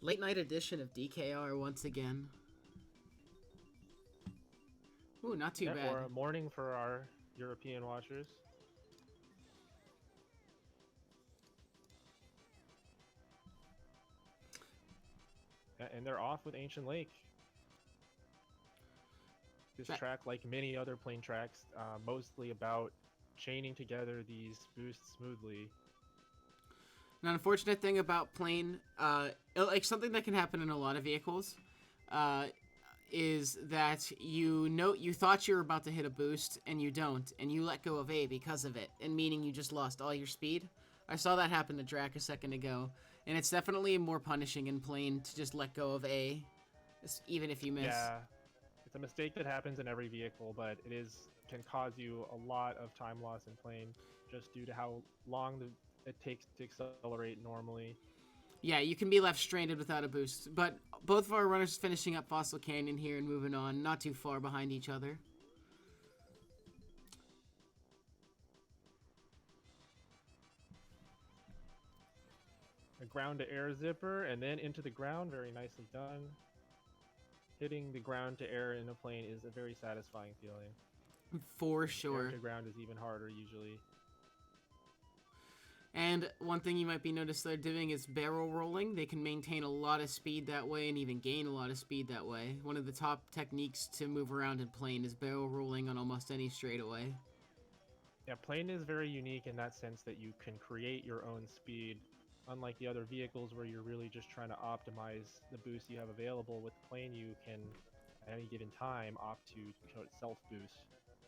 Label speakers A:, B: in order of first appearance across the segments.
A: Late night edition of DKR once again. Ooh, not too bad.
B: Or a morning for our European watchers. And they're off with Ancient Lake. This track, like many other plane tracks, mostly about chaining together these boosts smoothly.
A: An unfortunate thing about plane, like something that can happen in a lot of vehicles, is that you thought you were about to hit a boost and you don't, and you let go of A because of it, and meaning you just lost all your speed. I saw that happen to Drac a second ago, and it's definitely more punishing in plane to just let go of A, even if you miss.
B: Yeah, it's a mistake that happens in every vehicle, but can cause you a lot of time loss in plane just due to how long it takes to accelerate normally.
A: Yeah, you can be left stranded without a boost, but both of our runners finishing up Fossil Canyon here and moving on, not too far behind each other.
B: A ground to air zipper and then into the ground, very nicely done. Hitting the ground to air in a plane is a very satisfying feeling.
A: For sure.
B: Air to ground is even harder usually.
A: And one thing you might be noticed they're doing is barrel rolling. They can maintain a lot of speed that way and even gain a lot of speed that way. One of the top techniques to move around in plane is barrel rolling on almost any straightaway.
B: Yeah, plane is very unique in that sense that you can create your own speed. Unlike the other vehicles where you're really just trying to optimize the boost you have available, with plane you can, at any given time, opt to self-boost,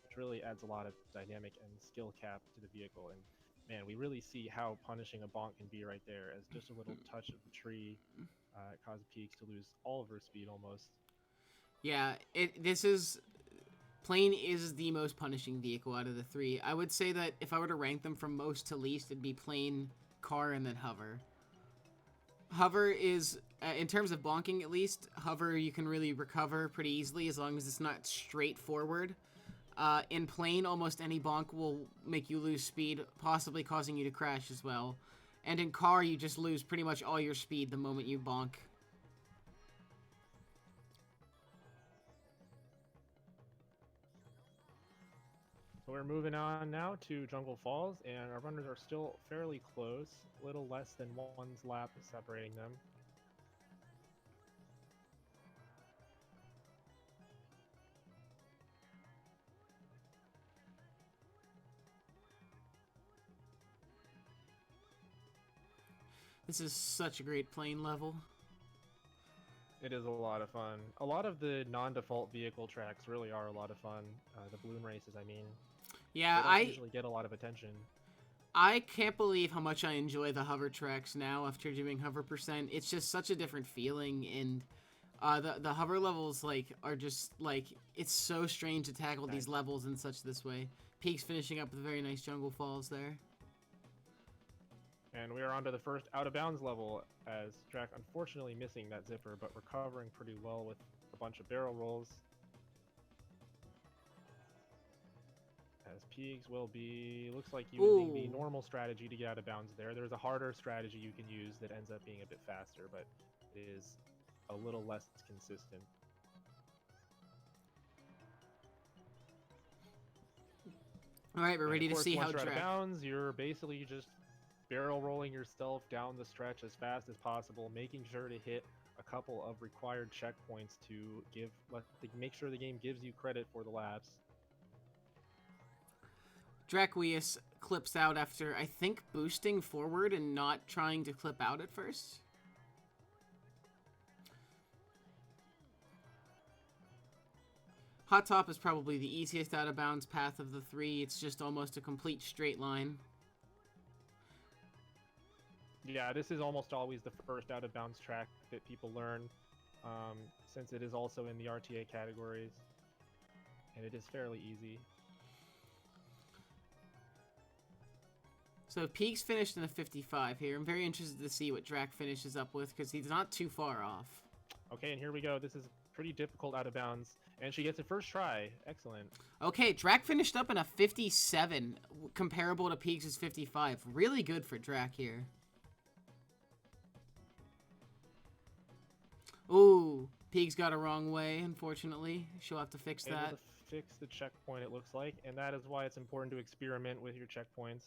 B: which really adds a lot of dynamic and skill cap to the vehicle. And man, we really see how punishing a bonk can be right there, as just a little touch of the tree caused Peaks to lose all of her speed almost.
A: Yeah, plane is the most punishing vehicle out of the three. I would say that if I were to rank them from most to least, it'd be plane, car, and then hover. Hover is, in terms of bonking at least, hover you can really recover pretty easily as long as it's not straightforward. In plane, almost any bonk will make you lose speed, possibly causing you to crash as well. And in car, you just lose pretty much all your speed the moment you bonk.
B: So we're moving on now to Jungle Falls, and our runners are still fairly close, a little less than one's lap separating them.
A: This is such a great plane level.
B: It is a lot of fun. A lot of the non-default vehicle tracks really are a lot of fun. The balloon races, I mean.
A: Yeah,
B: they don't usually get a lot of attention.
A: I can't believe how much I enjoy the hover tracks now after doing hover percent. It's just such a different feeling, and the hover levels are just it's so strange to tackle these levels in such this way. Peaks finishing up with very nice Jungle Falls there.
B: And we are on to the first out-of-bounds level, as Drac unfortunately missing that zipper, but recovering pretty well with a bunch of barrel rolls. As Peaks will be, looks like using the normal strategy to get out of bounds there. There's a harder strategy you can use that ends up being a bit faster, but it is a little less consistent.
A: All right, we're ready to see how
B: Drac... Once you're out of bounds, you're basically just barrel rolling yourself down the stretch as fast as possible, making sure to hit a couple of required checkpoints to make sure the game gives you credit for the laps.
A: Draquius clips out after, I think, boosting forward and not trying to clip out at first. Hot Top is probably the easiest out-of-bounds path of the three. It's just almost a complete straight line.
B: Yeah, this is almost always the first out-of-bounds track that people learn, since it is also in the RTA categories, and it is fairly easy.
A: So Peaks finished in a 55 here. I'm very interested to see what Drac finishes up with, because he's not too far off.
B: Okay, and here we go. This is pretty difficult out of bounds, and she gets it first try. Excellent.
A: Okay, Drac finished up in a 57, comparable to Peaks' 55. Really good for Drac here. Ooh, Peeg's got a wrong way, unfortunately. She'll have to fix
B: Able
A: that.
B: to fix the checkpoint, it looks like, and that is why it's important to experiment with your checkpoints.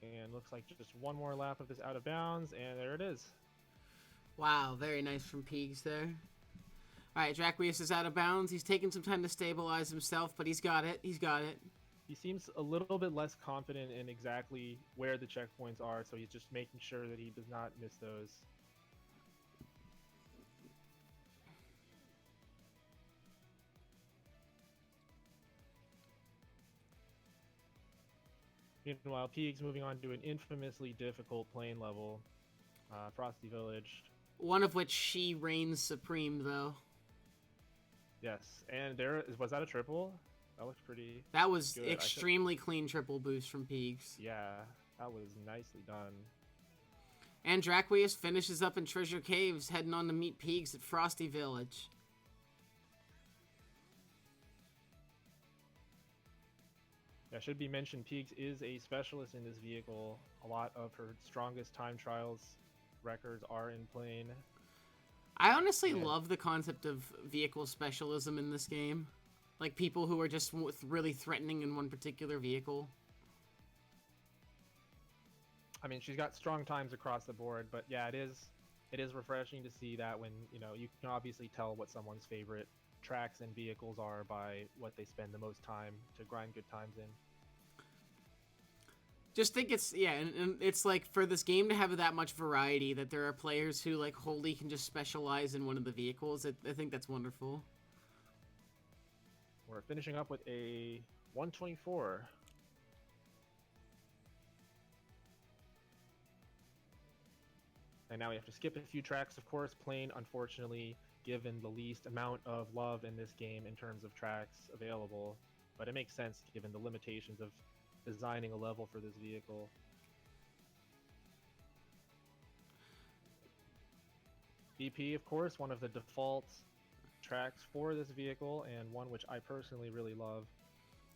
B: And looks like just one more lap of this out of bounds, and there it is.
A: Wow, very nice from Peegs there. Alright, Draquius is out of bounds. He's taking some time to stabilize himself, but he's got it. He's got it.
B: He seems a little bit less confident in exactly where the checkpoints are, so he's just making sure that he does not miss those. Meanwhile, Peeg's moving on to an infamously difficult plane level, Frosty Village.
A: One of which she reigns supreme, though.
B: Yes, and was that a triple? That looks pretty.
A: That was
B: good.
A: extremely clean triple boost from Peegs.
B: Yeah, that was nicely done.
A: And Draquius finishes up in Treasure Caves, heading on to meet Peegs at Frosty Village.
B: Yeah, should be mentioned, Peegs is a specialist in this vehicle. A lot of her strongest time trials records are in plane.
A: I honestly love the concept of vehicle specialism in this game. Like, people who are just really threatening in one particular vehicle.
B: I mean, she's got strong times across the board, but yeah, it is refreshing to see that when, you know, you can obviously tell what someone's favorite tracks and vehicles are by what they spend the most time to grind good times in.
A: Just think it's, yeah, and it's like, for this game to have that much variety, that there are players who, like, wholly can just specialize in one of the vehicles, I think that's wonderful.
B: We're finishing up with a 124. And now we have to skip a few tracks, of course. Plane, unfortunately, given the least amount of love in this game in terms of tracks available. But it makes sense given the limitations of designing a level for this vehicle. BP, of course, one of the default tracks for this vehicle, and one which I personally really love.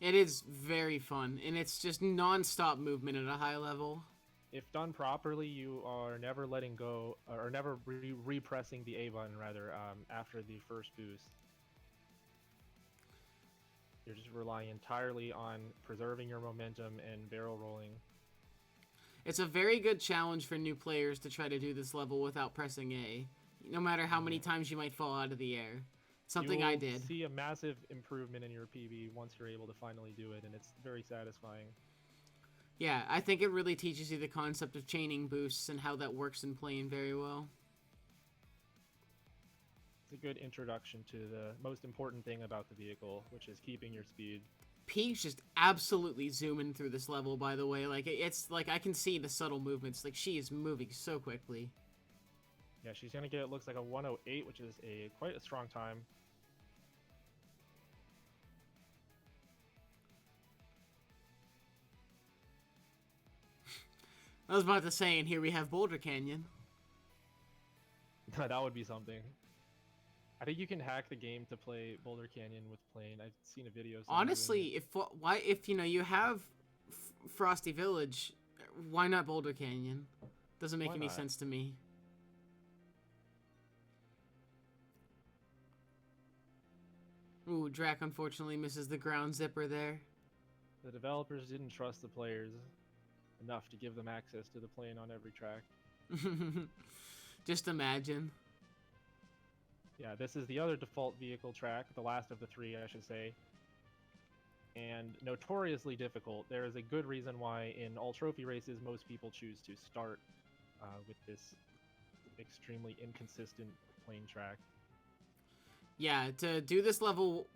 A: It is very fun, and it's just non-stop movement at a high level.
B: If done properly, you are never letting go, or never repressing the A button, rather, after the first boost. You're just relying entirely on preserving your momentum and barrel rolling.
A: It's a very good challenge for new players to try to do this level without pressing A, no matter how many times you might fall out of the air. Something I did.
B: You will see a massive improvement in your PB once you're able to finally do it, and it's very satisfying.
A: Yeah, I think it really teaches you the concept of chaining boosts and how that works in plane very well.
B: It's a good introduction to the most important thing about the vehicle, which is keeping your speed.
A: Peeg's just absolutely zooming through this level, by the way. Like, it's like I can see the subtle movements. Like, she is moving so quickly.
B: Yeah, she's gonna get, it looks like, a 108, which is quite a strong time.
A: I was about to say, and here we have Boulder Canyon.
B: That would be something. I think you can hack the game to play Boulder Canyon with plane. I've seen a video.
A: Honestly, if you know you have Frosty Village, why not Boulder Canyon? Doesn't make any sense to me. Ooh, Drac unfortunately misses the ground zipper there.
B: The developers didn't trust the players enough to give them access to the plane on every track.
A: Just imagine.
B: Yeah, this is the other default vehicle track, the last of the three, I should say. And notoriously difficult. There is a good reason why in all trophy races most people choose to start with this extremely inconsistent plane track.
A: Yeah, to do this level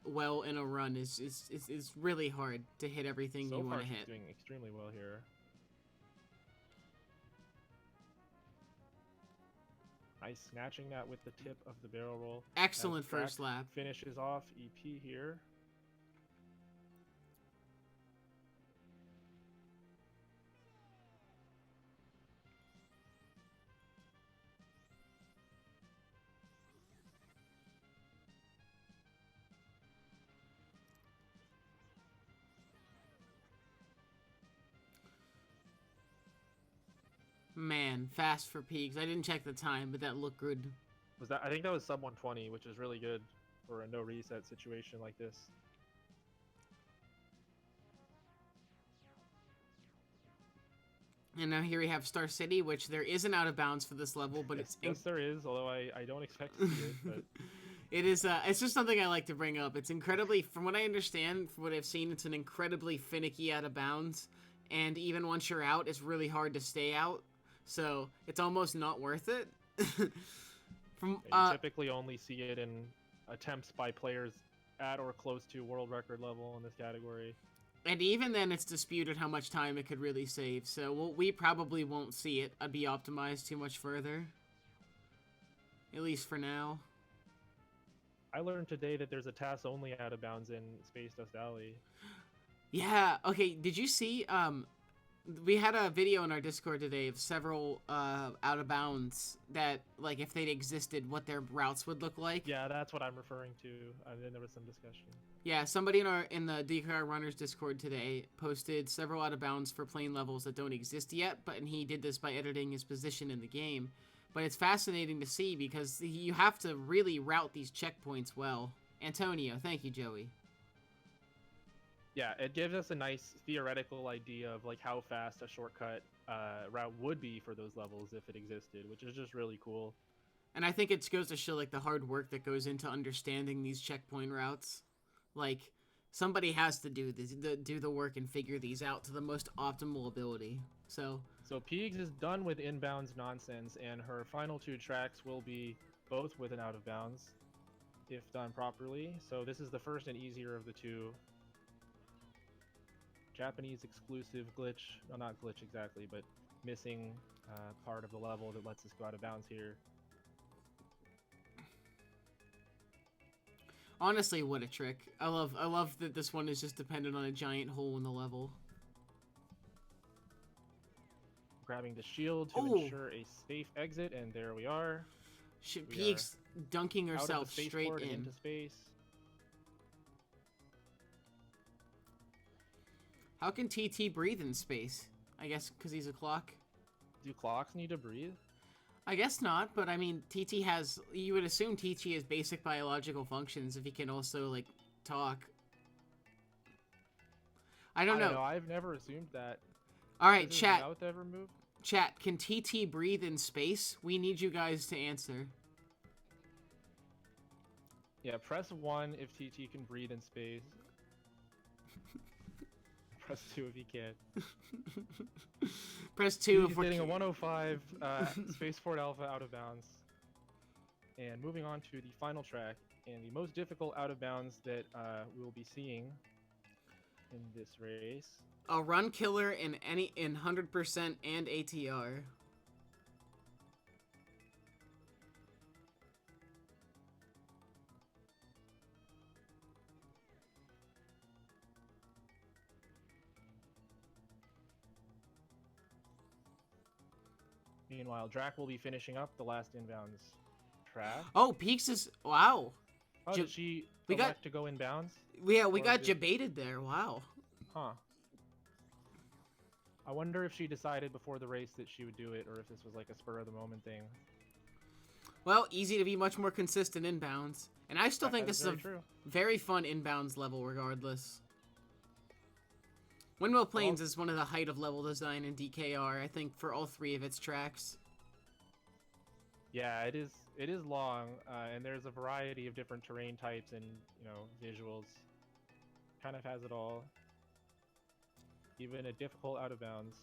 A: well in a run is really hard to hit everything you want to hit.
B: So far, she's doing extremely well here. Nice, snatching that with the tip of the barrel roll.
A: Excellent first lap.
B: Finishes off EP here.
A: Man, fast for Peaks. I didn't check the time, but that looked good.
B: Was that? I think that was sub 120, which is really good for a no reset situation like this.
A: And now here we have Star City, which there is an out of bounds for this level, but
B: Yes, there is, although I don't expect to see it. But
A: it is. It's just something I like to bring up. It's incredibly, from what I understand, from what I've seen, it's an incredibly finicky out of bounds, and even once you're out, it's really hard to stay out. So it's almost not worth it.
B: you typically only see it in attempts by players at or close to world record level in this category.
A: And even then, it's disputed how much time it could really save. So we probably won't see it. I'd be optimized too much further. At least for now.
B: I learned today that there's a TAS only out of bounds in Space Dust Alley.
A: Yeah. Okay. Did you see? We had a video in our Discord today of several out of bounds that, like, if they'd existed, what their routes would look like.
B: Yeah, that's what I'm referring to. And then there was some discussion.
A: Yeah, somebody in the DKR Runners Discord today posted several out of bounds for plane levels that don't exist yet, and he did this by editing his position in the game. But it's fascinating to see because you have to really route these checkpoints well. Antonio, thank you, Joey.
B: Yeah, it gives us a nice theoretical idea of like how fast a shortcut route would be for those levels if it existed, which is just really cool.
A: And I think it goes to show like the hard work that goes into understanding these checkpoint routes. Like, somebody has to do the work and figure these out to the most optimal ability. So
B: Peegs is done with inbounds nonsense, and her final two tracks will be both with an out of bounds, if done properly. So this is the first and easier of the two. Japanese exclusive glitch, well, not glitch exactly, but missing part of the level that lets us go out of bounds here.
A: Honestly, what a trick. I love that this one is just dependent on a giant hole in the level.
B: Grabbing the shield to ensure a safe exit, and there we are.
A: Peaks dunking herself straight in.
B: Into space.
A: How can TT breathe in space? I guess because he's a clock.
B: Do clocks need to breathe?
A: I guess not, but I mean, TT has... You would assume TT has basic biological functions if he can also, like, talk. I don't know.
B: I've never assumed that.
A: Alright, chat.
B: Mouth ever moved?
A: Chat, can TT breathe in space? We need you guys to answer.
B: Yeah, press 1 if TT can breathe in space. Press 2 if he can.
A: Press 2
B: if we're getting a 105 Spaceport Alpha out of bounds. And moving on to the final track, and the most difficult out of bounds that we'll be seeing in this race.
A: A run killer in 100% and ATR.
B: Meanwhile, Drac will be finishing up the last inbounds track.
A: Oh, Peaks is... Wow.
B: Oh, did she elect to go inbounds?
A: Yeah, we got debated there. Wow.
B: Huh. I wonder if she decided before the race that she would do it, or if this was like a spur-of-the-moment thing.
A: Well, easy to be much more consistent inbounds. And I still think this is a very fun inbounds level regardless. Windmill Plains is one of the height of level design in DKR, I think, for all three of its tracks.
B: Yeah, it is long, and there's a variety of different terrain types and, you know, visuals. Kind of has it all. Even a difficult out of bounds.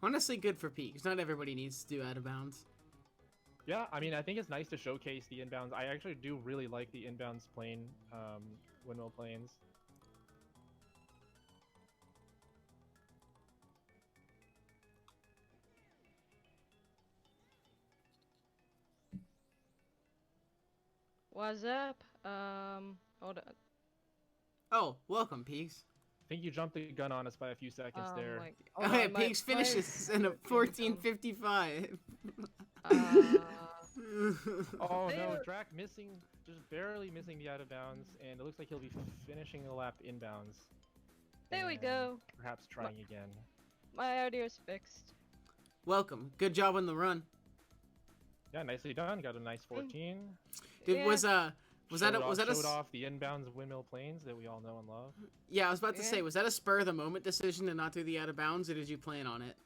A: Honestly, good for Peaks. Not everybody needs to do out of bounds.
B: Yeah, I mean, I think it's nice to showcase the inbounds. I actually do really like the inbounds plane, Windmill Plains.
C: What's up? Hold on.
A: Oh, welcome, Peaks.
B: I think you jumped the gun on us by a few seconds there.
A: Okay, Peaks finishes in a 14:55.
B: Oh no, Drac missing just barely missing the out of bounds, and it looks like he'll be finishing the lap inbounds.
C: There we
B: and
C: go.
B: Perhaps trying again.
C: My audio's fixed.
A: Welcome. Good job on the run.
B: Yeah, nicely done. Got a nice 14.
A: Did
C: Yeah.
A: was that a
B: showed off the inbounds windmill planes that we all know and love?
A: yeah? I was about to
C: Yeah.
A: say, was that a spur of the moment decision to not do the out of bounds, or did you plan on it?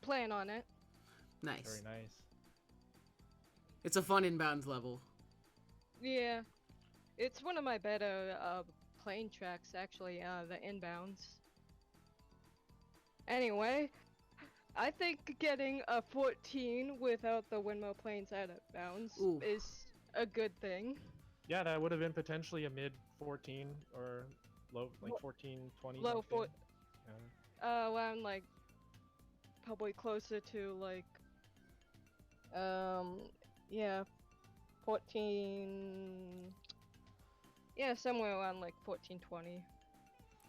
C: Plan on it.
A: Nice.
B: Very nice.
A: It's a fun inbounds level.
C: Yeah. It's one of my better plane tracks, actually, the inbounds. Anyway, I think getting a 14 without the windmill planes out of bounds
A: Ooh.
C: is a good thing.
B: Yeah, that would have been potentially a mid 14 or low, like 14, 20.
C: Low
B: something.
C: around like probably closer to like yeah, 14, yeah, somewhere around like 14-20.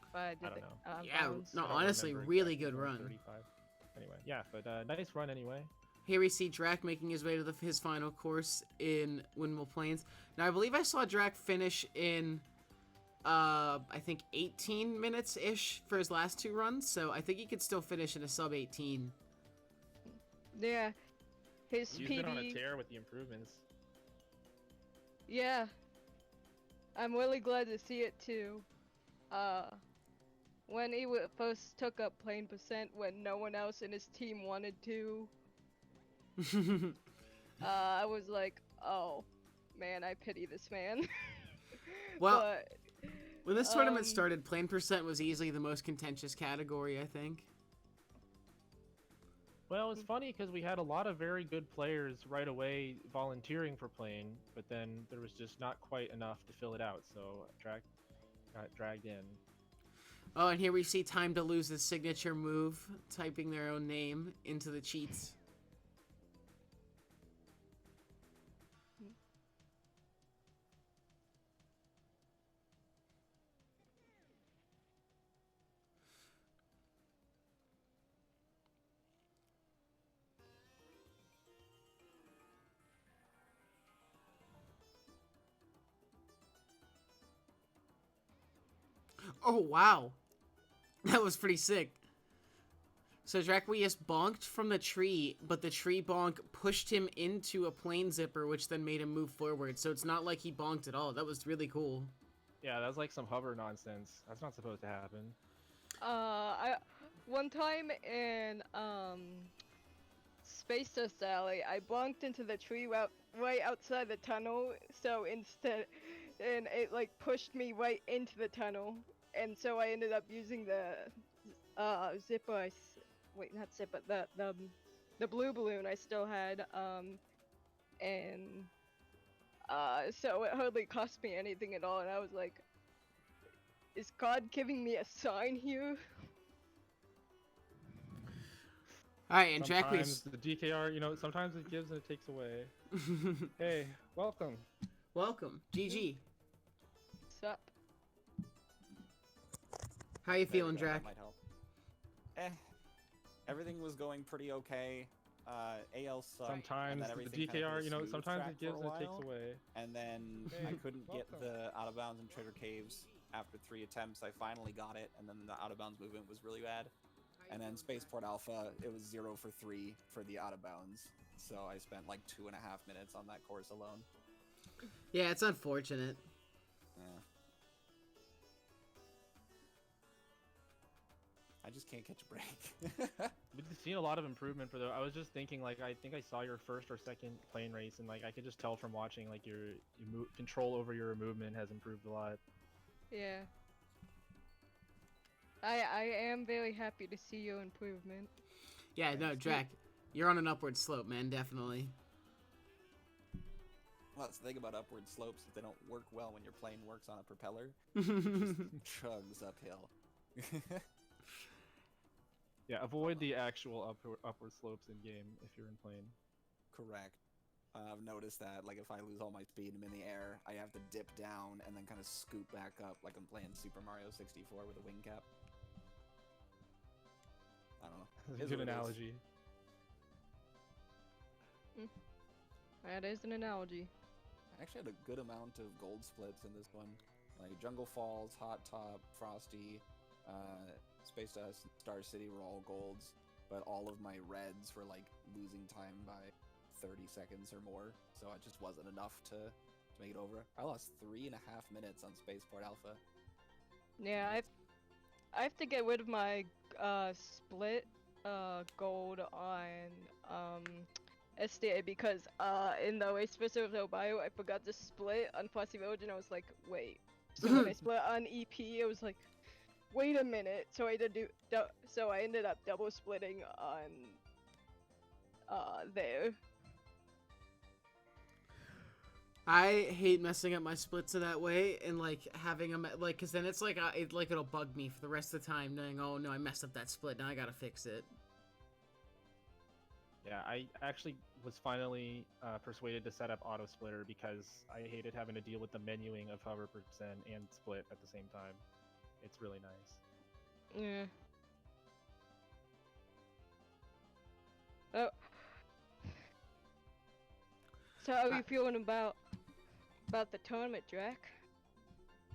C: If I did
B: I don't know.
A: Yeah,
C: bounds.
A: no,
B: I don't
A: honestly,
B: remember
A: really
B: exactly,
A: good
B: around
A: run.
B: 35. Anyway, yeah, but nice run anyway.
A: Here we see Drac making his way to his final course in Windmill Plains. Now, I believe I saw Drac finish in, I think 18 minutes-ish for his last two runs, so I think he could still finish in a sub-18.
C: Yeah, his
B: He's
C: PB.
B: been on a tear with the improvements.
C: Yeah, I'm really glad to see it too. When he first took up plane percent when no one else in his team wanted to, I was like, oh man, I pity this man.
A: Well,
C: but,
A: when this tournament started, plane percent was easily the most contentious category, I think.
B: Well, it's funny because we had a lot of very good players right away volunteering for plane, but then there was just not quite enough to fill it out, so got dragged in.
A: Oh, and here we see TIMETOLOSE's signature move, typing their own name into the cheats. Oh, wow. That was pretty sick. So Draquius bonked from the tree, but the tree bonk pushed him into a plane zipper, which then made him move forward. So it's not like he bonked at all. That was really cool.
B: Yeah, that was like some hover nonsense. That's not supposed to happen.
C: one time in Space Dust Alley, I bonked into the tree right outside the tunnel. So instead, and it like pushed me right into the tunnel, and so I ended up using the zipper. Wait, not zipper. The blue balloon I still had. And so it hardly cost me anything at all, and I was like, is God giving me a sign here?
A: Alright, and
B: Sometimes
A: Draquius...
B: the DKR, you know, sometimes it gives and it takes away. Hey, welcome.
A: Welcome. GG.
C: Sup?
A: How you
D: There we
A: feeling,
D: go,
A: Drac?
D: that might help. Everything was going pretty okay. AL sucked.
B: Sometimes
D: and then
B: the
D: everything kind of
B: DKR,
D: was
B: you know,
D: smooth
B: sometimes
D: track
B: it gives
D: for a
B: and it takes
D: while,
B: away.
D: And then
B: Hey,
D: I couldn't get
B: welcome.
D: the out of bounds and trigger caves after 3 attempts. I finally got it, and then the out of bounds movement was really bad. And then Spaceport Alpha, it was 0 for 3 for the out of bounds. So I spent like 2.5 minutes on that course alone.
A: Yeah, it's unfortunate.
D: Yeah. I just can't catch a break.
B: We've seen a lot of improvement for the. I was just thinking, like, I think I saw your first or second plane race, and like I could just tell from watching, like your control over your movement has improved a lot.
C: Yeah. I am very happy to see your improvement.
A: Yeah, no, Drac, you're on an upward slope, man, definitely.
D: Well, that's the thing about upward slopes, if they don't work well when your plane works on a propeller, it just chugs uphill.
B: Yeah, avoid the actual upward slopes in game if you're in plane.
D: Correct. I've noticed that, like, if I lose all my speed and I'm in the air, I have to dip down and then kind of scoop back up like I'm playing Super Mario 64 with a wing cap. I don't know.
B: That's a
D: Is
B: good
D: what it is.
B: analogy.
C: That is an analogy.
D: actually had a good amount of gold splits in this one. Like Jungle Falls, Hot Top, Frosty, Space Dust, Star City were all golds, but all of my reds were like losing time by 30 seconds or more, so it just wasn't enough to make it over. I lost 3.5 minutes on Spaceport Alpha.
C: Yeah, I have to get rid of my split gold on SDA because in the race versus Ohio I forgot to split on Fussy Road and I was like, wait. So when I split on EP, it was like, wait a minute. So I ended up double splitting on there.
A: I hate messing up my splits in that way and like having them like, cause then it's like it'll bug me for the rest of the time, knowing, oh no, I messed up that split, now I gotta fix it.
B: Yeah, I actually was finally persuaded to set up auto splitter because I hated having to deal with the menuing of hover percent and split at the same time. It's really nice.
C: Yeah. Oh. So how are you feeling about the tournament, Drac?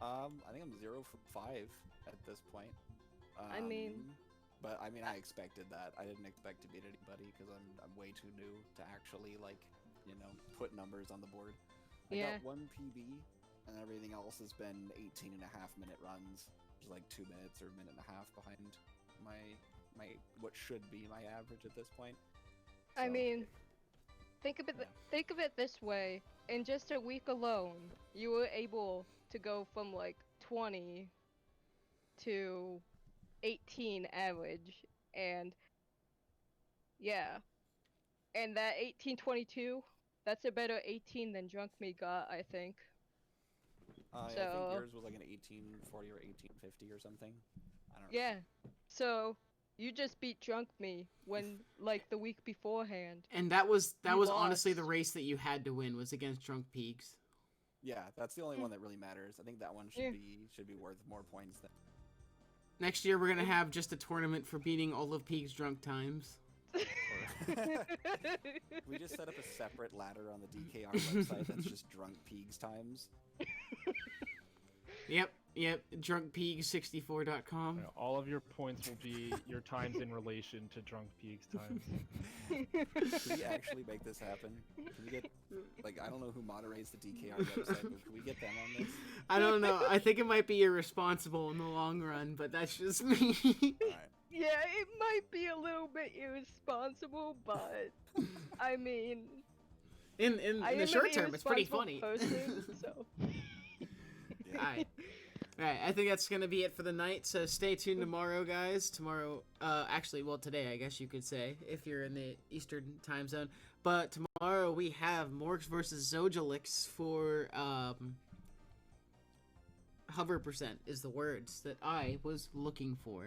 D: I think I'm 0 for 5 at this point.
C: I mean,
D: but I mean, I expected that. I didn't expect to beat anybody because I'm way too new to actually like, put numbers on the board. I
C: yeah.
D: got 1 PB, and everything else has been 18.5-minute runs, which is like 2 minutes or a minute and a half behind my what should be my average at this point.
C: I
D: So,
C: mean, think of it this way. In just a week alone, you were able to go from like 20 to 18 average, and yeah, and that 1822, that's a better 18 than Drunk Me got, I think.
D: yeah, I think yours was like an 1840 or 1850 or something. I don't know.
C: Yeah, so you just beat Drunk Me when like the week beforehand.
A: And that was honestly the
C: lost.
A: race that you had to win, was against Drunk Peaks.
D: Yeah, that's the only one that really matters. I think that one should be worth more points than.
A: Next year we're gonna have just a tournament for beating all of Peaks' drunk times.
D: We just set up a separate ladder on the DKR website that's just Drunk Peaks times.
A: Yep, drunkpeaks64.com.
B: All of your points will be your times in relation to Drunk Peaks times.
D: Can we actually make this happen? Can we get, I don't know who moderates the DKR website, but can we get them on this?
A: I don't know. I think it might be irresponsible in the long run, but that's just me.
D: Alright.
C: Yeah, it might be a little bit irresponsible, but I mean,
A: In the short term, it's pretty funny.
C: Person, so.
A: Alright. Alright, I think that's gonna be it for the night, so stay tuned tomorrow, guys. Tomorrow, actually, well, today, I guess you could say, if you're in the Eastern time zone. But tomorrow we have Morgs versus Zojalix for, hover percent is the words that I was looking for.